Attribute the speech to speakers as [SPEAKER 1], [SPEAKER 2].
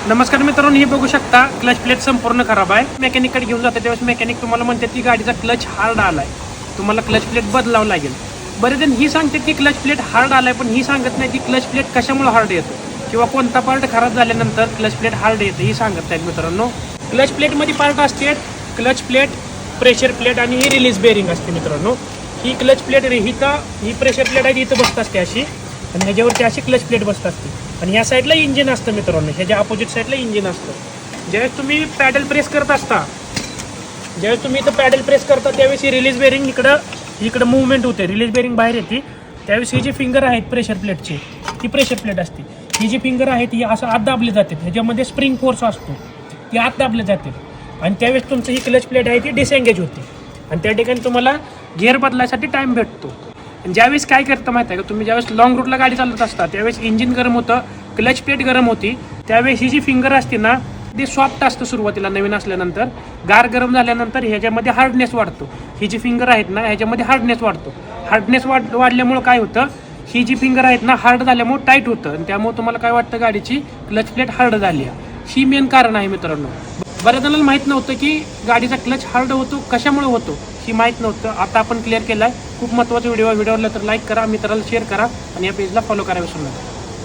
[SPEAKER 1] नमस्कार मित्रांनो, हे बघू शकता क्लच प्लेट संपूर्ण खराब आहे. मेकॅनिककडे घेऊन जाते त्यावेळेस मेकॅनिक तुम्हाला म्हणतात की गाडीचा क्लच हार्ड आलाय, तुम्हाला क्लच प्लेट बदलावं लागेल. बरेच जण ही सांगतात की क्लच प्लेट हार्ड आलाय, पण ही सांगत नाही की क्लच प्लेट कशामुळे हार्ड येतो किंवा कोणता पार्ट खराब झाल्यानंतर क्लच प्लेट हार्ड येते ही सांगत नाहीत मित्रांनो. क्लच प्लेटमध्ये पार्ट असते क्लच प्लेट, प्रेशर प्लेट आणि ही रिलीज बेरिंग असते मित्रांनो. ही क्लच प्लेट ही प्रेशर प्लेट आहे, इथं बसत असते अशी, आणि ह्याच्यावरती अशी क्लच प्लेट बसत असते. आणि ह्या साईडला इंजिन असतं मित्रांनो, ह्याच्या अपोजिट साईडला इंजिन असतं. ज्यावेळेस तुम्ही पॅडल प्रेस करत असता, ज्यावेळेस तुम्ही इथं पॅडल प्रेस करता त्यावेळेस ही रिलीज बेरिंग इकडं मूवमेंट होते, रिलीज बेरिंग बाहेर येते. त्यावेळेस ही जी फिंगर आहेत प्रेशर प्लेटची, ती प्रेशर प्लेट असते. ही जी फिंगर आहेत ही असं आत दाबले जाते, ह्याच्यामध्ये स्प्रिंग फोर्स असतो, ती आत दाबले जाते. आणि त्यावेळेस तुमचं ही क्लच प्लेट आहे ती डिसएंगेज होते आणि त्या ठिकाणी तुम्हाला गिअर बदलायसाठी टाईम भेटतो. आणि ज्यावेळेस काय करतं माहिती आहे का, तुम्ही ज्यावेळेस लॉंग रूटला गाडी चालवत असता त्यावेळेस इंजिन गरम होतं, क्लच प्लेट गरम होती. त्यावेळेस ही जी फिंगर असते ना ती सॉफ्ट असतं सुरुवातीला नवीन असल्यानंतर. गार गरम झाल्यानंतर ह्याच्यामध्ये हार्डनेस वाढतो. ही जी फिंगर आहेत ना ह्याच्यामध्ये हार्डनेस वाढतो. हार्डनेस वाढल्यामुळं काय होतं, ही जी फिंगर आहेत ना हार्ड झाल्यामुळे टाईट होतं आणि त्यामुळे तुम्हाला काय वाटतं गाडीची क्लच प्लेट हार्ड झाली आहे. ही मेन कारण आहे मित्रांनो. बऱ्याच जणांना माहीत नव्हतं की गाडीचा क्लच हार्ड होतो कशामुळे होतो, ही माहीत नव्हतं. आता आपण क्लिअर केलं आहे. खूप महत्त्वाचा व्हिडिओ आवडला तर लाईक करा, मित्राला शेअर करा आणि या पेजला फॉलो करा विसरू नका.